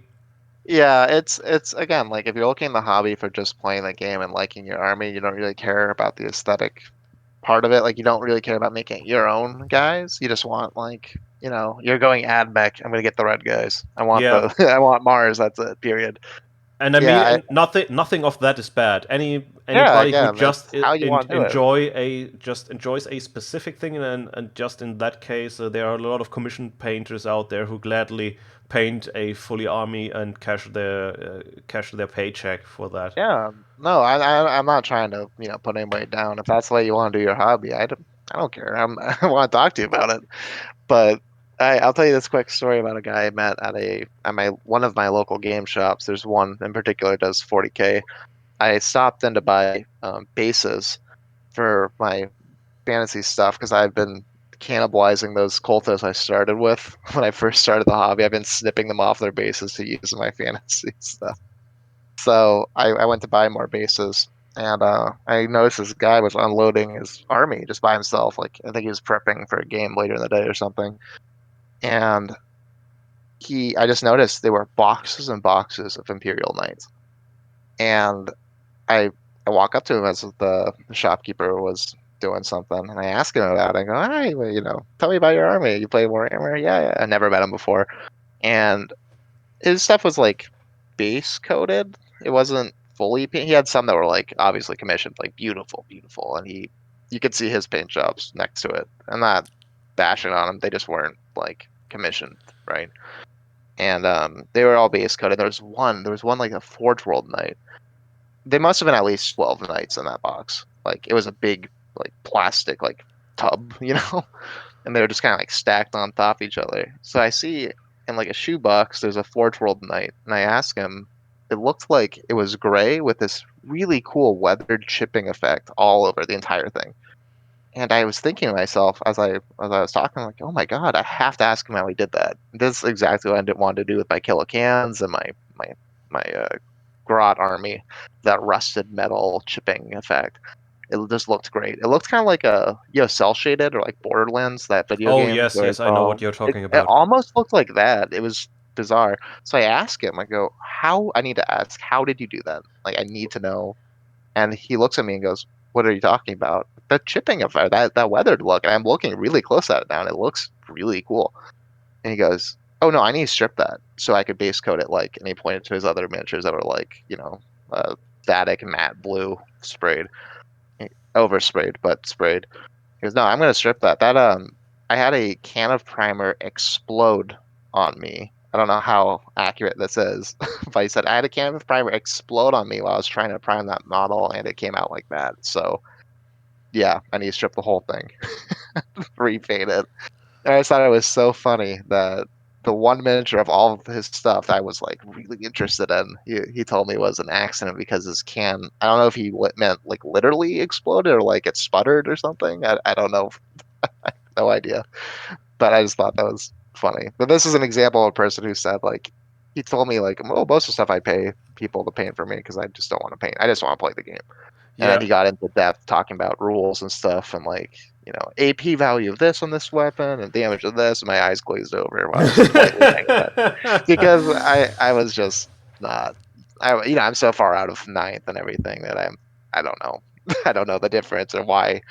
Yeah, it's again, like if you're looking at the hobby for just playing the game and liking your army, you don't really care about the aesthetic part of it. Like you don't really care about making your own guys. You just want like, you're going ad mech. I'm gonna get the red guys. I want Yeah, the I want Mars. That's it. Period. And I Yeah, mean, I, nothing of that is bad. yeah. Anybody who Again, just it's how you want to do it. enjoys a specific thing, and just in that case, there are a lot of commission painters out there who gladly paint a fully army and cash their paycheck for that. Yeah, no, I'm not trying to, put anybody down. If that's the way you want to do your hobby, I don't care. I want to talk to you about it. But I'll tell you this quick story about a guy I met at my one of my local game shops. There's one in particular that does 40K. I stopped in to buy bases for my fantasy stuff because I've been cannibalizing those cultists I started with when I first started the hobby. I've been snipping them off their bases to use in my fantasy stuff. So I went to buy more bases, and I noticed this guy was unloading his army just by himself. Like I think he was prepping for a game later in the day or something. And I just noticed there were boxes and boxes of Imperial Knights. And I I walk up to him as the shopkeeper was doing something, and I ask him about it. I go, "Hi, well, tell me about your army. You play Warhammer?" Yeah, yeah. I never met him before, and his stuff was like base coated. It wasn't fully paint. He had some that were like obviously commissioned, like beautiful, beautiful, and you could see his paint jobs next to it. I'm not bashing on them. They just weren't like commissioned, right? And they were all base coated. There was one like a Forge World Knight. They must have been at least 12 knights in that box. Like it was a big like plastic like tub, and they were just kind of like stacked on top of each other. So I see in like a shoebox, there's a Forge World Knight, and I ask him, it looked like it was gray with this really cool weathered chipping effect all over the entire thing. And I was thinking to myself as I was talking, like, oh my God, I have to ask him how he did that. This is exactly what I didn't want to do with my Killicans and my Grot army, that rusted metal chipping effect. It just looked great. It looked kind of like cell shaded or like Borderlands, that video Oh game yes, where yes, it's I know what all. you're It, talking it about. almost looked like that. It was bizarre. So I asked him, I go, how? I need to ask, how did you do that? Like, I need to know. And he looks at me and goes, "What are you talking about?" The chipping effect, that weathered look. And I'm looking really close at it now, and it looks really cool. And he goes, "Oh no, I need to strip that so I could base coat it like." And he pointed to his other miniatures that were like, static matte blue sprayed, oversprayed, but sprayed. He goes, "No, I'm gonna strip that." I had a can of primer explode on me. I don't know how accurate this is, but he said I had a can of primer explode on me while I was trying to prime that model, and it came out like that. So yeah, I need to strip the whole thing, repaint it. And I just thought it was so funny that the one miniature of all of his stuff that I was like really interested in, he told me was an accident because his can, I don't know if he meant like literally exploded or like it sputtered or something. I don't know, no idea. But I just thought that was funny. But this is an example of a person who said like, he told me like, oh, most of the stuff I pay people to paint for me because I just don't want to paint. I just want to play the game. And then Yeah. he got into depth talking about rules and stuff and like, AP value of this on this weapon and damage of this. And my eyes glazed over while I was politely saying that because I was just not. I'm so far out of ninth and everything that I don't know. I don't know the difference or why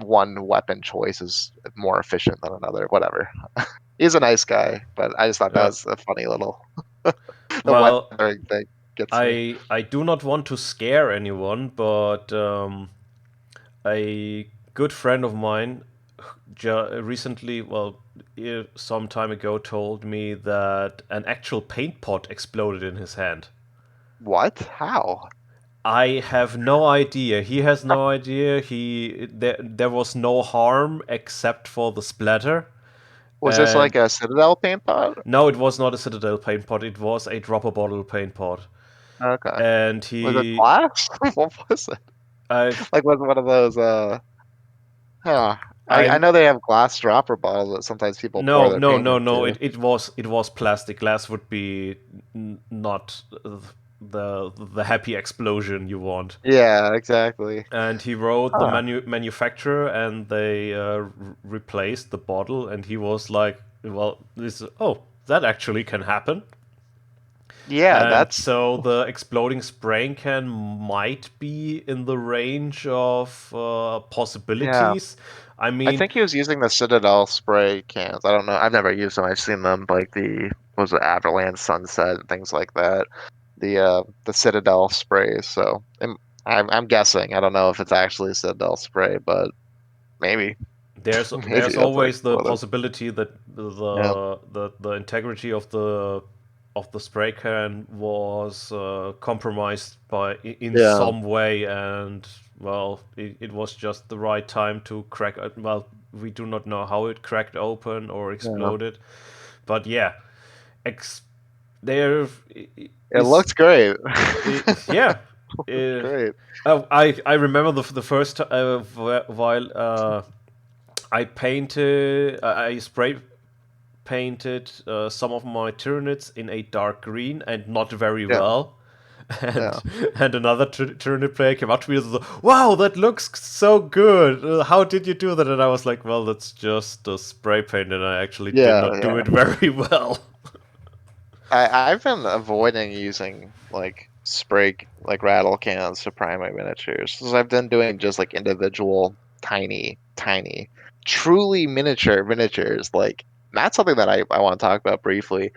one weapon choice is more efficient than another. Whatever. He's a nice guy, but I just thought that Yeah. was a funny little the Well, weathering thing gets me. I do not want to scare anyone, but a good friend of mine recently, well, some time ago, told me that an actual paint pot exploded in his hand. What? How? I have no idea. He has no idea. There was no harm except for the splatter. Was this like And a Citadel paint pot? no, it was not a Citadel paint pot. It was a dropper bottle paint pot. Okay. And Was it he, glass? What was it? I've Like was it one of those huh. I I know they have glass dropper bottles that sometimes people pour no, their no, paint no, no. into. It was plastic. Glass would be not the happy explosion you want. Yeah, exactly. And he wrote the Huh. manufacturer, and they replaced the bottle. And he was like, "Well, that actually can happen." Yeah, And that's so the exploding spraying can might be in the range of yeah. possibilities. I I mean, think he was using the Citadel spray cans. I don't know. I've never used them. I've seen them like the what was it, Avalanche Sunset and things like that. the Citadel sprays. So I'm guessing. I don't know if it's actually Citadel spray, but maybe maybe There's that's like always the what it. possibility that Yeah, the integrity of the spray can was compromised in yeah, some way, and well, it was just the right time to crack. Well, we do not know how it cracked open or yeah. exploded, but yeah, ex- there It is looks great. yeah. Looks Uh, great. I remember the first while I painted I spray painted some of my Tyranids in a dark green and not very Yeah, well. yeah. And another Tyrannid player came up to me and said, "Wow, that looks so good! How did you do that?" And I was like, "Well, that's just a spray paint, and I actually did Yeah, not do yeah. it very well." I've been avoiding using like spray like rattle cans to prime my miniatures. So I've been doing just like individual tiny, truly miniatures. Like that's something that I want to talk about briefly.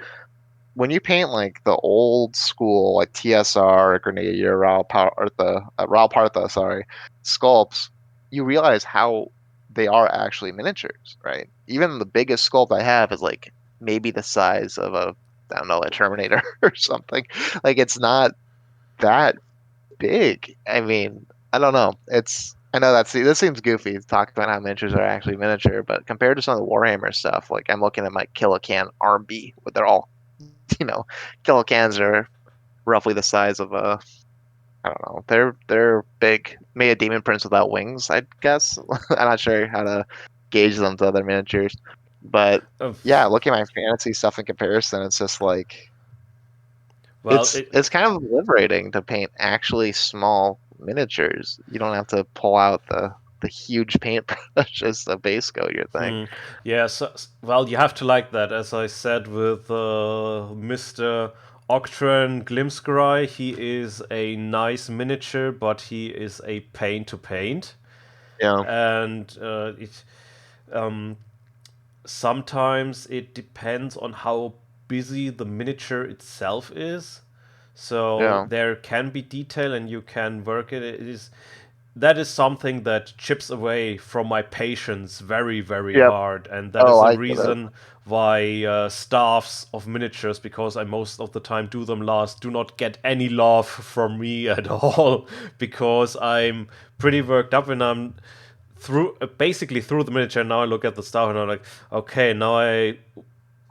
When you paint like the old school like TSR, Grenadier, Ral Partha, sorry, sculpts, you realize how they are actually miniatures, right? Even the biggest sculpt I have is like maybe the size of a, I don't know, a Terminator or something. Like it's not that big. I mean, I don't know. I know this seems goofy to talk about how miniatures are actually miniature, but compared to some of the Warhammer stuff, like I'm looking at my Kilocan Army, but they're all you know, Kilocans are roughly the size of a, I don't know, they're big. Maybe a demon prince without wings, I guess. I'm not sure how to gauge them to other miniatures, but Uh, yeah, looking at my fantasy stuff in comparison, it's just like well, it, it's kind of liberating to paint actually small miniatures. You don't have to pull out the huge paintbrush as the base coat, you think. yeah, well, you have to like that. As I said with Mr. Octran Glimscry, he is a nice miniature, but he is a pain to paint. Yeah, And um, sometimes it depends on how busy the miniature itself is. So yeah, there can be detail and you can work it. It is that is something that chips away from my patience very, very yep. hard, and that Oh, is the I get it. reason why staffs of miniatures, because I most of the time do them last, do not get any love from me at all, because I'm pretty worked up and I'm through basically through the miniature. Now I look at the staff and I'm like, okay, now I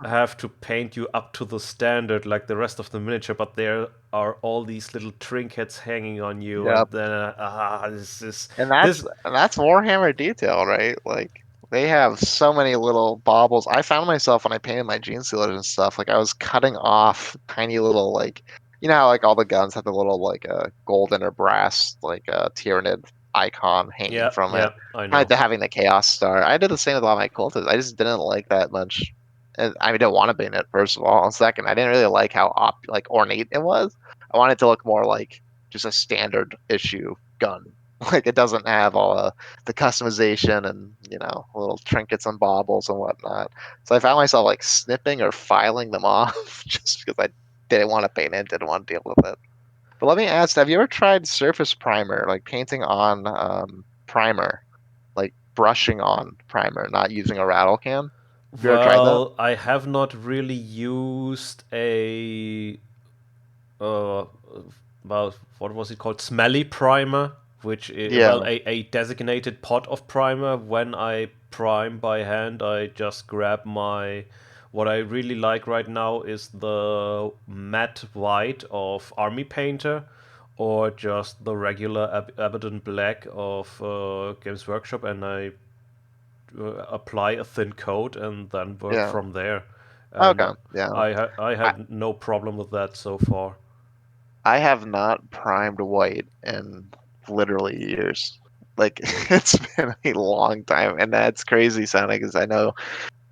have to paint you up to the standard like the rest of the miniature, but there are all these little trinkets hanging on you, Yep. and then this is And this. that's Warhammer detail, right? Like they have so many little baubles. I found myself when I painted my gene sealers and stuff, like I was cutting off tiny little like you know how like all the guns have the little like golden or brass like Tyranid icon hanging Yeah, from it. yeah, I I had know. to having the Chaos Star. I did the same with all my cultists. I just didn't like that much. And I didn't want to paint it, first of all. And second, I didn't really like how like ornate it was. I wanted it to look more like just a standard issue gun. Like it doesn't have all the customization and little trinkets and baubles and whatnot. So I found myself like snipping or filing them off just because I didn't want to paint it, didn't want to deal with it. But let me ask, have you ever tried surface primer, like painting on primer, like brushing on primer, not using a rattle can? Have you ever tried that? Well, I have not really used a uh, well, what was it called? Smelly primer, which well, Yeah, a designated pot of primer. When I prime by hand, I just grab my. What I really like right now is the matte white of Army Painter, or just the regular Abaddon Black of Games Workshop, and I apply a thin coat and then work yeah. from there. And Okay, yeah. I I, had no problem with that so far. I have not primed white in literally years. Like it's been a long time, and that's crazy sounding because I know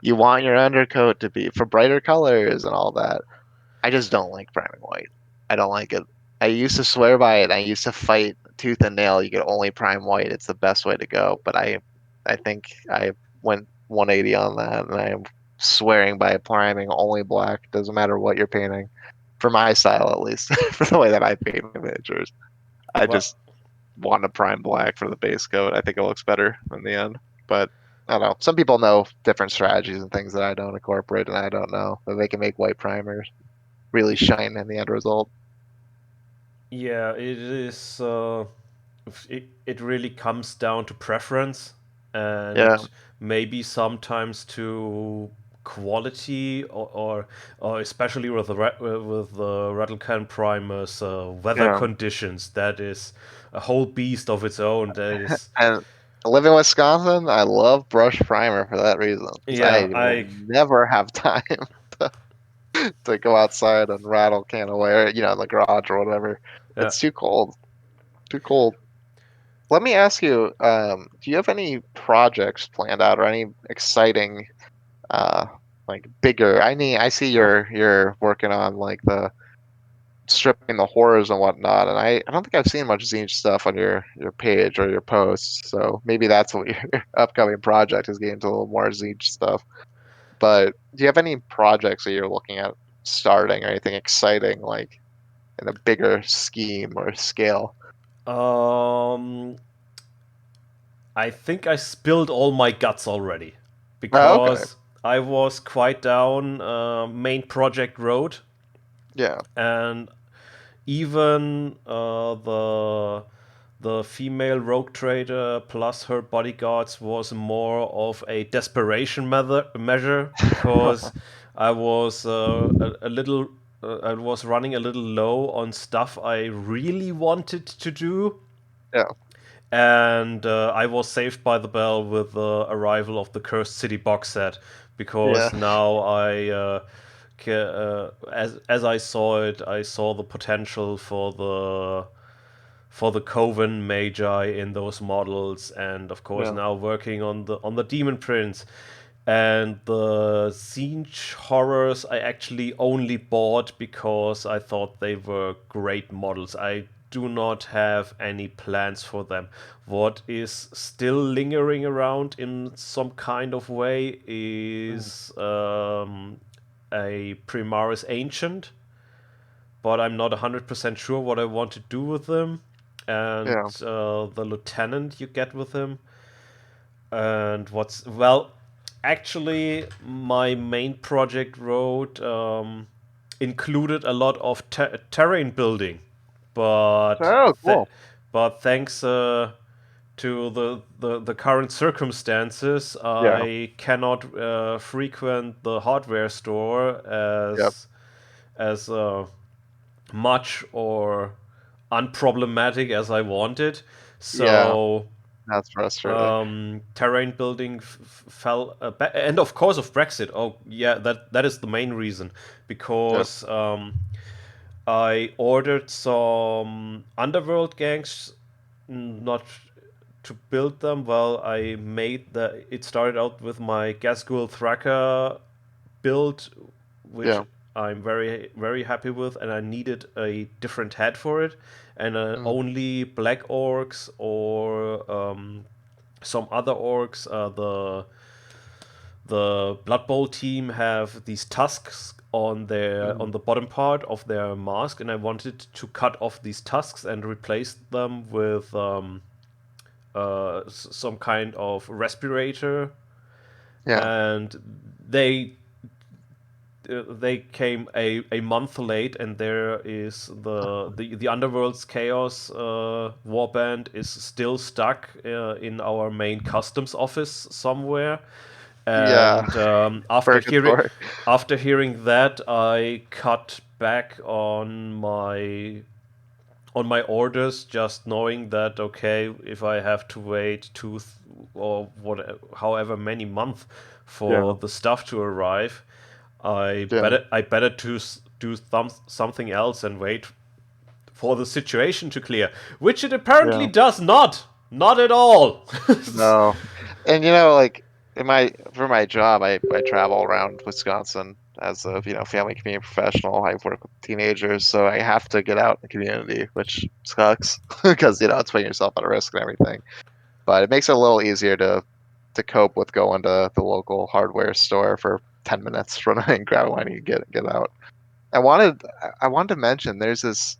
you want your undercoat to be for brighter colors and all that. I just don't like priming white. I don't like it. I used to swear by it. I used to fight tooth and nail. You could only prime white. It's the best way to go. But I think I went 180 on that, and I'm swearing by priming only black. Doesn't matter what you're painting. for my style at least, for the way that I paint my miniatures. I Well, just want a prime black for the base coat. I think it looks better in the end. But I don't know. Some people know different strategies and things that I don't incorporate, and I don't know that they can make white primers really shine in the end result. yeah, it is. It really comes down to preference Yeah, and maybe sometimes to quality or especially with with the rattle can primers, weather yeah. conditions. That is a whole beast of its own. That is, And I live in Wisconsin. I love brush primer for that reason because yeah, I will never have time to go outside and rattle can away, or in the garage or whatever. yeah. It's too cold. Too cold. Let me ask you, do you have any projects planned out or any exciting, uh, like bigger? I see you're working on like the stripping the horrors and whatnot, and I don't think I've seen much Zinch stuff on your page or your posts. So maybe that's what your upcoming project is getting into a little more Zinch stuff. But do you have any projects that you're looking at starting or anything exciting like in a bigger scheme or scale? Um, I think I spilled all my guts already Oh, okay. because I was quite down main project road, Yeah. and even the female rogue trader plus her bodyguards was more of a desperation measure because I was a little I was running a little low on stuff I really wanted to do, Yeah. and I was saved by the bell with the arrival of the Cursed City box set Yeah. because now as I saw it, I saw the potential for the Coven Magi in those models, and of course Yeah. now working on the Demon Prince. And the Siege horrors I actually only bought because I thought they were great models. I do not have any plans for them. What is still lingering around in some kind of way Mm. is a Primaris Ancient, but I'm not 100% sure what I want to do with them. And Yeah. the lieutenant you get with him. And what's, well, actually, my main project road included a lot of terrain building, but Oh, cool. thanks to the current circumstances, Yeah. I cannot frequent the hardware store Yep. as much or unproblematic as I wanted. Yeah. So That's frustrating. terrain building fell, and of course of Brexit. Oh yeah, that is the main reason Yep. because I ordered some underworld gangs, not to build them. Well, I made the. It started out with my Gasgul Thraka build, which Yeah. I'm very happy with, and I needed a different head for it, and Mm. only black orcs or some other orcs. The Blood Bowl team have these tusks on their Mm. on the bottom part of their mask, and I wanted to cut off these tusks and replace them with some kind of respirator, Yeah. and they they came a month late, and there is the Underworld's Chaos warband is still stuck in our main customs office somewhere. Yeah. And Purgatory. after hearing that, I cut back on my orders, just knowing that okay, if I have to wait or what, however many months for Yeah. the stuff to arrive, Yeah. I better do something else and wait for the situation to clear, which it apparently Yeah. does not at all. No. And like for my job, I travel around Wisconsin as a, family community professional. I work with teenagers, so I have to get out in the community, which sucks because, it's putting yourself at risk and everything. But it makes it a little easier to cope with going to the local hardware store for 10 minutes from and grab what I need to get out. I wanted to mention there's this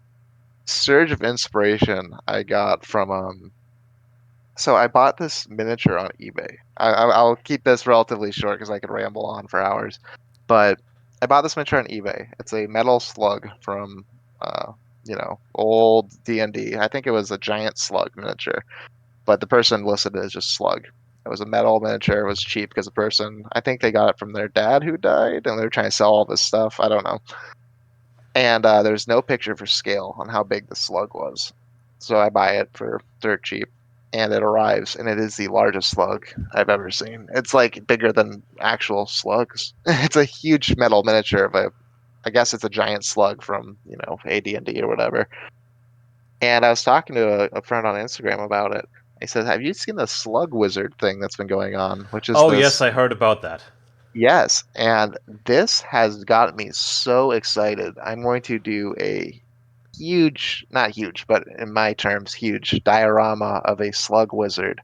surge of inspiration I got from so I bought this miniature on eBay. I'll keep this relatively short because I could ramble on for hours. But I bought this miniature on eBay. It's a metal slug from uh, old D&D. I think it was a giant slug miniature, but the person listed it as just slug. It was a metal miniature. It was cheap because the person, I think they got it from their dad who died, and they're trying to sell all this stuff. I don't know. And there's no picture for scale on how big the slug was. So I buy it for dirt cheap, and it arrives, and it is the largest slug I've ever seen. It's like bigger than actual slugs. It's a huge metal miniature of a, I guess it's a giant slug from, AD&D or whatever. And I was talking to a friend on Instagram about it. He says, "Have you seen the slug wizard thing that's been going on?" Which is Oh, yes, this. I heard about that. Yes, and this has got me so excited. I'm going to do a huge, not huge, but in my terms, huge diorama of a slug wizard.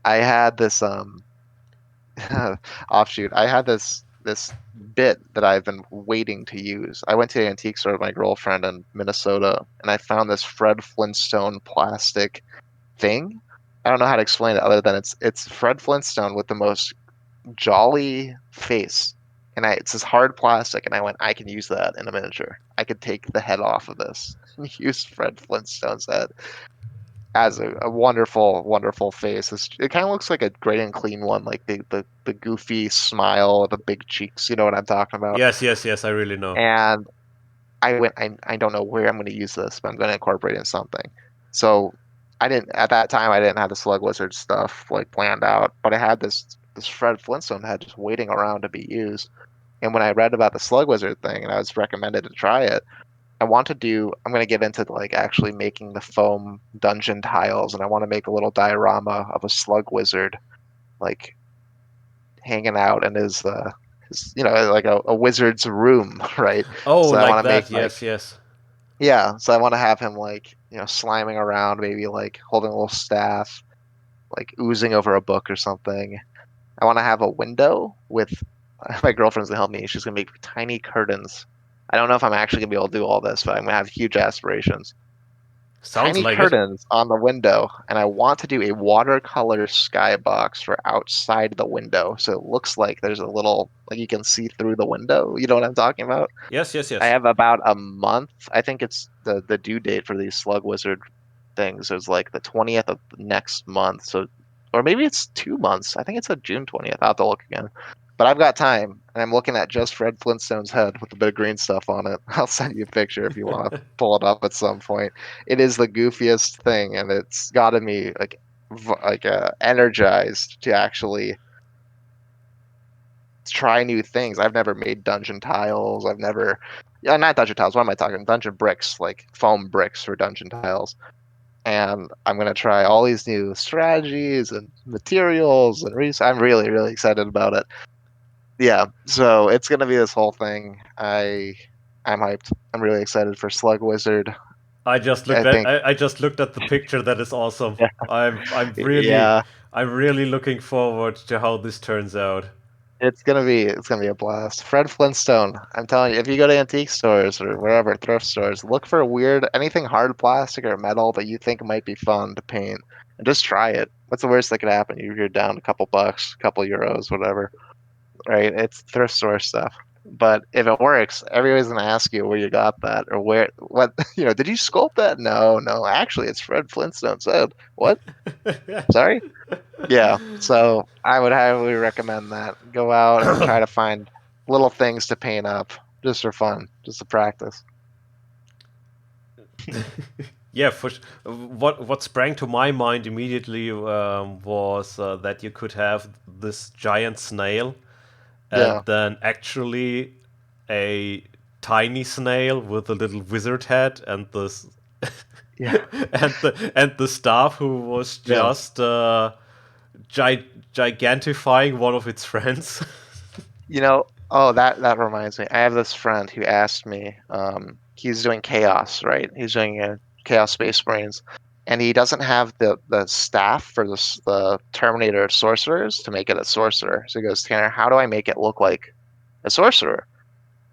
I had this offshoot. I had this bit that I've been waiting to use. I went to the antique store with my girlfriend in Minnesota, and I found this Fred Flintstone plastic thing. I don't know how to explain it other than it's Fred Flintstone with the most jolly face. And it's this hard plastic, and I went, I can use that in a miniature. I could take the head off of this and use Fred Flintstone's head as a wonderful, wonderful face. It kind of looks like a great and clean one, like the goofy smile, the big cheeks. You know what I'm talking about? Yes, yes, yes, I really know. And I don't know where I'm going to use this, but I'm going to incorporate it in something. So I didn't at that time. I didn't have the Slug Wizard stuff like planned out, but I had this Fred Flintstone head just waiting around to be used. And when I read about the Slug Wizard thing and I was recommended to try it, I'm going to get into like actually making the foam dungeon tiles, and I want to make a little diorama of a Slug Wizard like hanging out in his like a wizard's room, right? Oh, So I want like to make that, like yes, yes. yeah, so I want to have him like, sliming around, maybe like holding a little staff, like oozing over a book or something. I want to have a window with my girlfriend's gonna help me. She's gonna make tiny curtains. I don't know if I'm actually gonna be able to do all this, but I'm gonna have huge aspirations. Sounds Tiny like it. curtains on the window, and I want to do a watercolor skybox for outside the window, so it looks like there's a little like you can see through the window. You know what I'm talking about? Yes, yes, I yes. have about a month. I think it's the due date for these Slug Wizard things is like the 20th of next month. So, or maybe it's 2 months. I think it's a June 20th. I'll have to look again. But I've got time, and I'm looking at just Fred Flintstone's head with a bit of green stuff on it. I'll send you a picture if you want to pull it up at some point. It is the goofiest thing, and it's gotten me energized to actually try new things. I've never made dungeon tiles. Yeah, not dungeon tiles. What am I talking? Dungeon bricks, like foam bricks for dungeon tiles. And I'm gonna try all these new strategies and materials and I'm really, really excited about it. Yeah, so it's gonna be this whole thing. I'm hyped. I'm really excited for Slug Wizard. I think, I just looked at the picture. That is awesome. yeah, yeah. I'm really looking forward to how this turns out. It's gonna be a blast. Fred Flintstone. I'm telling you, if you go to antique stores or wherever, thrift stores, look for weird anything hard plastic or metal that you think might be fun to paint and just try it. What's the worst that could happen? You're down a couple bucks, a couple euros, whatever. Right? It's thrift store stuff. But if it works, everybody's gonna ask you where you got that or what did you sculpt that? No, no, actually it's Fred Flintstone's head. What? Sorry? Yeah, so I would highly recommend that. Go out and try to find little things to paint up just for fun, just to practice. Yeah, what sprang to my mind immediately was that you could have this giant snail and Yeah, then actually a tiny snail with a little wizard head and this yeah, and the staff who was yeah. just gigantifying one of its friends. Oh, that reminds me. I have this friend who asked me, he's doing chaos, right? He's doing chaos space marines, and he doesn't have the staff for the Terminator sorcerers to make it a sorcerer. So he goes, Tanner, how do I make it look like a sorcerer?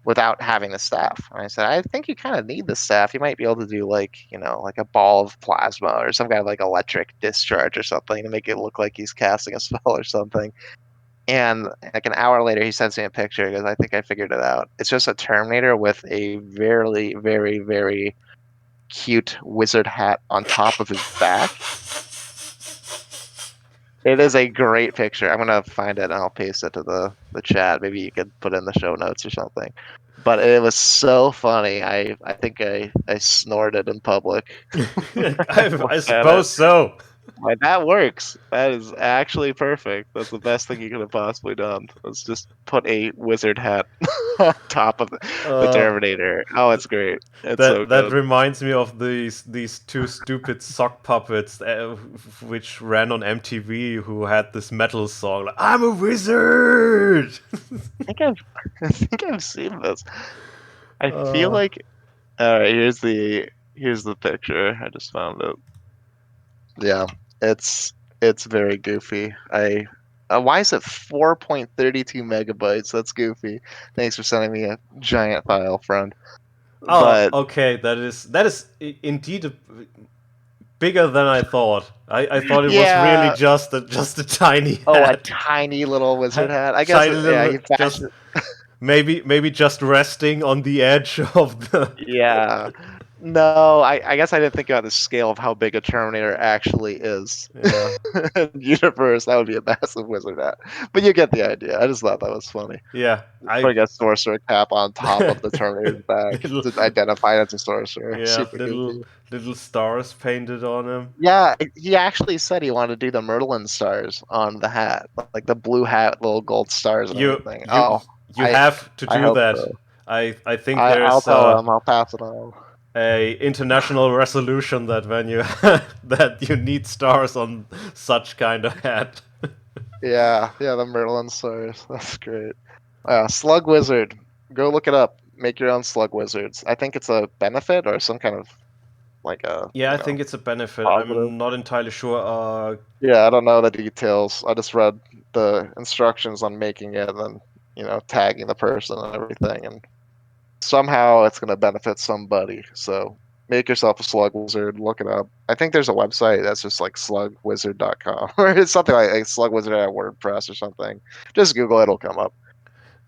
without having the staff. And I said, I think you kind of need the staff. You might be able to do like, like a ball of plasma or some kind of like electric discharge or something to make it look like he's casting a spell or something. And like an hour later, he sends me a picture because I think I figured it out. It's just a Terminator with a very, very, very cute wizard hat on top of his back. It is a great picture. I'm gonna find it and I'll paste it to the chat. Maybe you could put it in the show notes or something. But it was so funny. I think I snorted in public. I Looked at it. suppose so. Like, that works. That is actually perfect. That's the best thing you could have possibly done. Let's just put a wizard hat on top of the Uh, Terminator. Oh, it's great. It's so that good. reminds me of these two stupid sock puppets which ran on MTV who had this metal song like, "I'm a wizard." I think I've I think I've seen this. I feel uh, like all right, here's the picture. I just found it. Yeah, it's very goofy. I why is it 4.32 megabytes? That's goofy. Thanks for sending me a giant file, friend. oh, But okay. That is indeed bigger than I thought. I thought it was really yeah, just a tiny oh, a hat, tiny little wizard hat. I guess tiny yeah, little he fashioned. just maybe just resting on the edge of the. Yeah. No, I guess I didn't think about the scale of how big a Terminator actually is. Yeah. Universe, that would be a massive wizard hat. But you get the idea. I just thought that was funny. Yeah, Putting a sorcerer cap on top of the Terminator's back little, to identify it as a sorcerer. yeah, Super goofy. little stars painted on him. Yeah, he actually said he wanted to do the Merlin stars on the hat, like the blue hat, little gold stars and You everything. you Oh, you I have to I do hope that. so. I think I'll there's tell him. I'll pass it on. a international resolution that when you that you need stars on such kind of hat. Yeah, yeah, the Merlin stars. That's great. Slug Wizard. Go look it up. Make your own Slug Wizards. I think it's a benefit or some kind of like a, Yeah, I think it's a benefit. positive. I'm not entirely sure. Yeah, I don't know the details. I just read the instructions on making it and then, tagging the person and everything. And somehow it's going to benefit somebody. So make yourself a slug wizard, look it up. I think there's a website that's just like slugwizard.com or it's something like slugwizard at WordPress or something. Just Google it, it'll come up.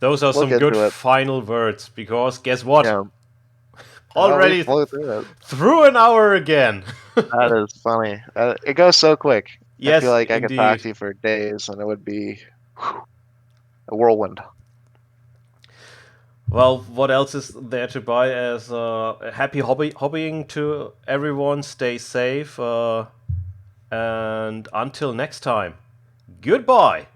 Those are Look some good into it. final words because guess what? Yeah. Oh, we Already flew through it. through an hour again. That is funny. It goes so quick. I feel Yes, like I could talk indeed. to you for days and it would be a whirlwind. Well, what else is there to buy as happy hobbying to everyone? Stay safe, and until next time, goodbye.